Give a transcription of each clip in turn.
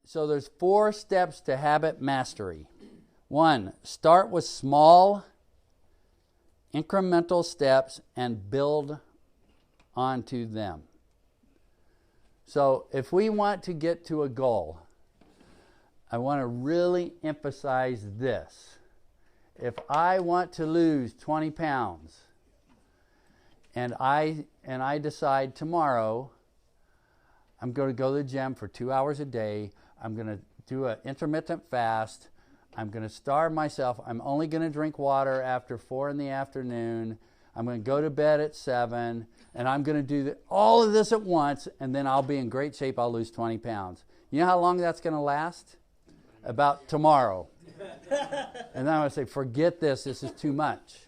So there's 4 steps to habit mastery. 1, start with small incremental steps and build onto them. So if we want to get to a goal, I want to really emphasize this. If I want to lose 20 pounds and I decide tomorrow I'm going to go to the gym for 2 hours a day, I'm going to do an intermittent fast, I'm going to starve myself, I'm only going to drink water after 4 in the afternoon, I'm going to go to bed at 7, and I'm going to do all of this at once, and then I'll be in great shape, I'll lose 20 pounds. You know how long that's going to last? About tomorrow. And then I'm going to say, forget this is too much.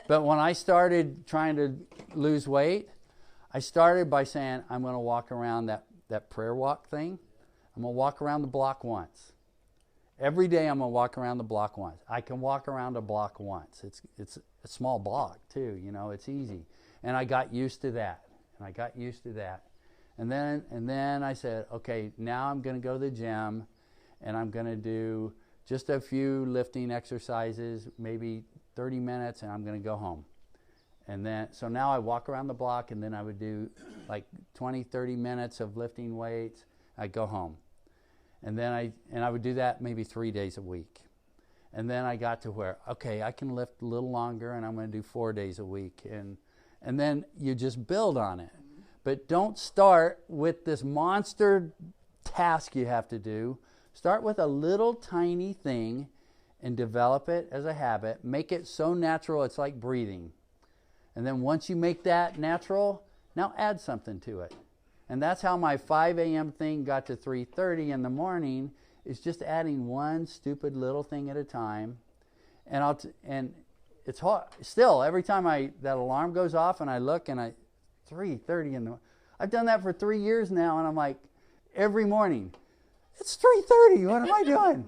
But when I started trying to lose weight, I started by saying, I'm going to walk around that prayer walk thing. I'm going to walk around the block once. Every day I'm going to walk around the block once. I can walk around a block once. It's a small block too, you know, it's easy. And I got used to that. And then I said, okay, now I'm going to go to the gym and I'm going to do just a few lifting exercises, maybe 30 minutes, and I'm going to go home. And then, so now I walk around the block, and then I would do like 20, 30 minutes of lifting weights. I'd go home. And then I would do that maybe 3 days a week. And then I got to where, okay, I can lift a little longer, and I'm going to do 4 days a week. And then you just build on it. But don't start with this monster task you have to do. Start with a little tiny thing and develop it as a habit. Make it so natural it's like breathing. And then once you make that natural, now add something to it. And that's how my 5 a.m. thing got to 3:30 in the morning, is just adding one stupid little thing at a time. And it's hard. Still, every time that alarm goes off and I look and 3:30 I've done that for 3 years now, and I'm like, every morning, it's 3:30, what am I doing?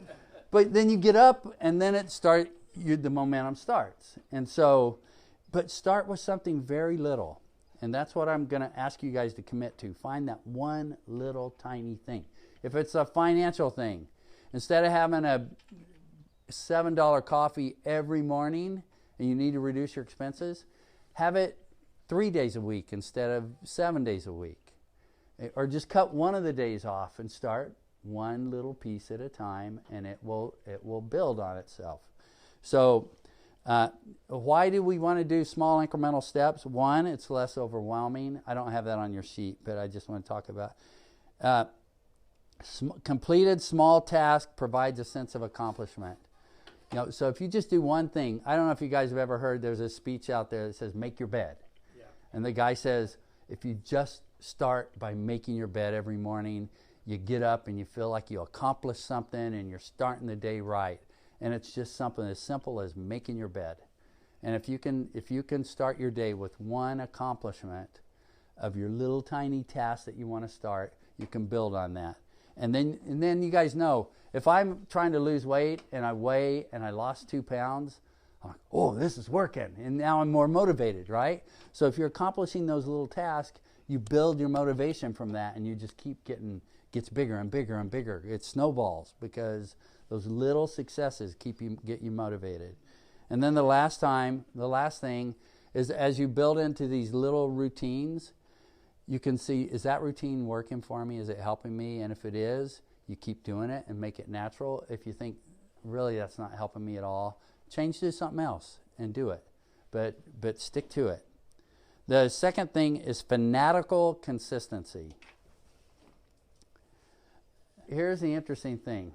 But then you get up and then the momentum starts. And so, but start with something very little. And that's what I'm going to ask you guys to commit to. Find that one little tiny thing. If it's a financial thing, instead of having a $7 coffee every morning and you need to reduce your expenses, have it 3 days a week instead of 7 days a week. Or just cut one of the days off and start one little piece at a time, and it will build on itself. So why do we want to do small incremental steps? 1, it's less overwhelming. I don't have that on your sheet, but I just want to talk about completed small task provides a sense of accomplishment. You know, so if you just do one thing, I don't know if you guys have ever heard, there's a speech out there that says, make your bed. Yeah. And the guy says, if you just start by making your bed every morning, you get up and you feel like you accomplished something and you're starting the day right. And it's just something as simple as making your bed. And if you can start your day with one accomplishment of your little tiny task that you want to start, you can build on that. And then you guys know, if I'm trying to lose weight and I weigh and I lost 2 pounds, I'm like, oh, this is working. And now I'm more motivated, right? So if you're accomplishing those little tasks, you build your motivation from that, and you just keep gets bigger and bigger and bigger. It snowballs because those little successes get you motivated. And then the last thing is, as you build into these little routines, you can see, is that routine working for me? Is it helping me? And if it is, you keep doing it and make it natural. If you think, really, that's not helping me at all, change to something else and do it. But stick to it. The second thing is fanatical consistency. Here's the interesting thing.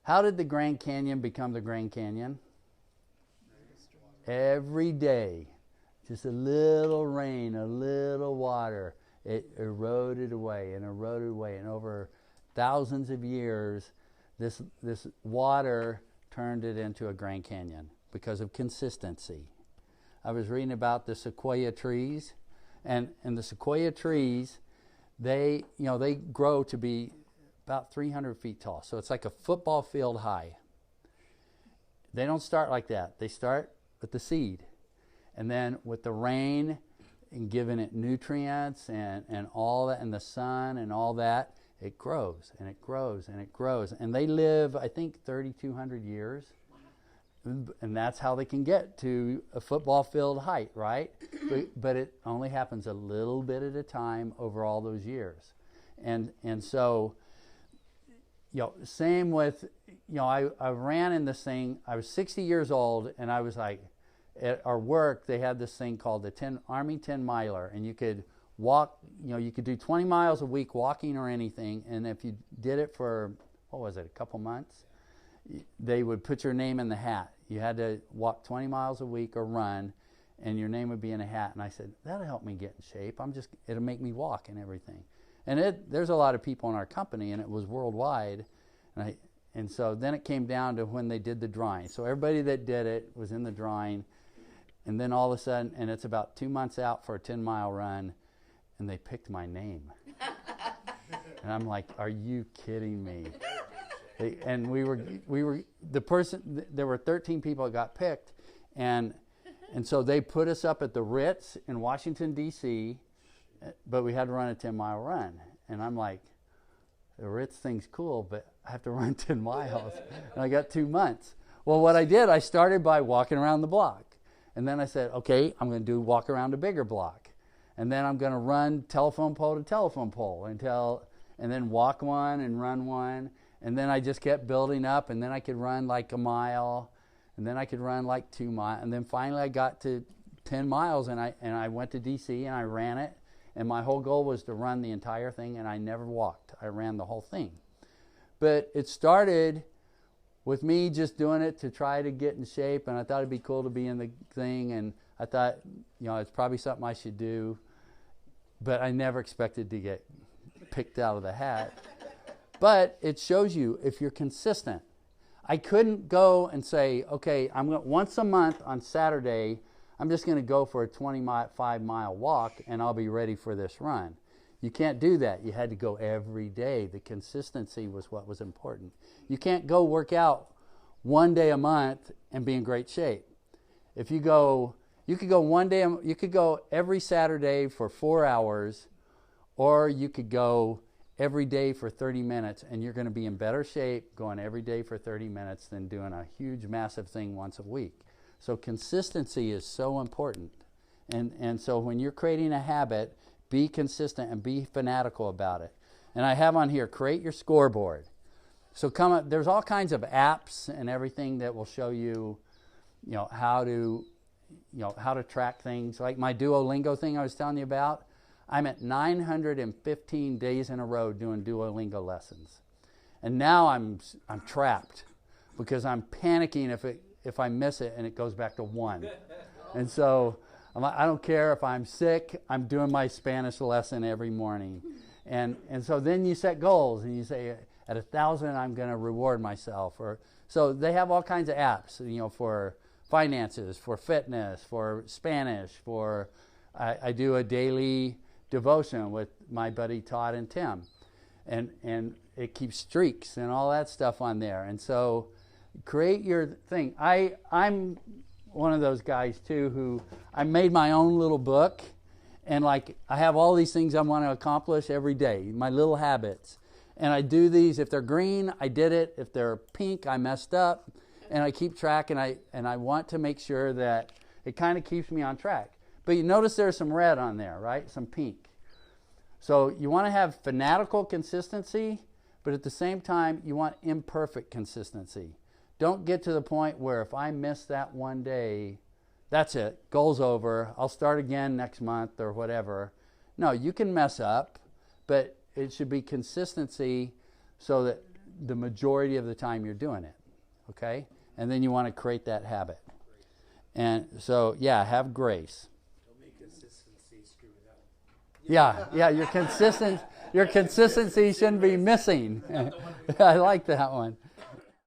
How did the Grand Canyon become the Grand Canyon? Every day, just a little rain, a little water, it eroded away, and over thousands of years, this water turned it into a Grand Canyon because of consistency. I was reading about the sequoia trees, and the sequoia trees, they grow to be about 300 feet tall. So it's like a football field high. They don't start like that. They start with the seed. And then with the rain and giving it nutrients and all that, and the sun and all that, it grows and it grows and it grows. And they live, I think, 3,200 years. And that's how they can get to a football field height, right? But it only happens a little bit at a time over all those years. And so, same with, I ran in this thing. I was 60 years old, and I was like, at our work, they had this thing called the Army 10 miler, and you could walk, you could do 20 miles a week walking or anything, and if you did it for, a couple months, they would put your name in the hat. You had to walk 20 miles a week or run, and your name would be in a hat. And I said, that'll help me get in shape. It'll make me walk and everything. And there's a lot of people in our company, and it was worldwide. And so then it came down to when they did the drawing. So everybody that did it was in the drawing. And then all of a sudden, and it's about 2 months out for a 10-mile run, and they picked my name. And I'm like, are you kidding me? And we were the person. There were 13 people that got picked, and so they put us up at the Ritz in Washington D.C., but we had to run a 10-mile run. And I'm like, the Ritz thing's cool, but I have to run 10 miles, and I got 2 months. Well, what I did, I started by walking around the block, and then I said, okay, I'm going to walk around a bigger block, and then I'm going to run telephone pole to telephone pole and then walk one and run one. And then I just kept building up, and then I could run like a mile, and then I could run like 2 miles, and then finally I got to 10 miles, and I went to DC and I ran it, and my whole goal was to run the entire thing, and I never walked. I ran the whole thing. But it started with me just doing it to try to get in shape, and I thought it'd be cool to be in the thing, and I thought, it's probably something I should do, but I never expected to get picked out of the hat. But it shows you if you're consistent. I couldn't go and say, okay, once a month on Saturday, I'm just going to go for a 25-mile walk, and I'll be ready for this run. You can't do that. You had to go every day. The consistency was what was important. You can't go work out one day a month and be in great shape. If you could go every Saturday for 4 hours, or you could go every day for 30 minutes, and you're going to be in better shape going every day for 30 minutes than doing a huge, massive thing once a week. So consistency is so important. And so when you're creating a habit, be consistent and be fanatical about it. And I have on here, create your scoreboard. So there's all kinds of apps and everything that will show you, how to track things. Like my Duolingo thing I was telling you about. I'm at 915 days in a row doing Duolingo lessons. And now I'm trapped because I'm panicking if I miss it and it goes back to 1. And so I don't care if I'm sick, I'm doing my Spanish lesson every morning. And so then you set goals and you say, at 1,000 I'm going to reward myself. So they have all kinds of apps, for finances, for fitness, for Spanish, I do a daily devotion with my buddy Todd and Tim, and it keeps streaks and all that stuff on there. And so create your thing. I'm one of those guys too who I made my own little book, and I have all these things I want to accomplish every day, my little habits, and I do these. If they're green, I did it. If they're pink, I messed up, and I keep track, and I want to make sure that it kind of keeps me on track. But you notice there's some red on there, right? Some pink. So you want to have fanatical consistency, but at the same time, you want imperfect consistency. Don't get to the point where if I miss that one day, that's it, goal's over, I'll start again next month or whatever. No, you can mess up, but it should be consistency so that the majority of the time you're doing it, okay? And then you want to create that habit. And so, have grace. Yeah, your consistency shouldn't be missing. I like that one.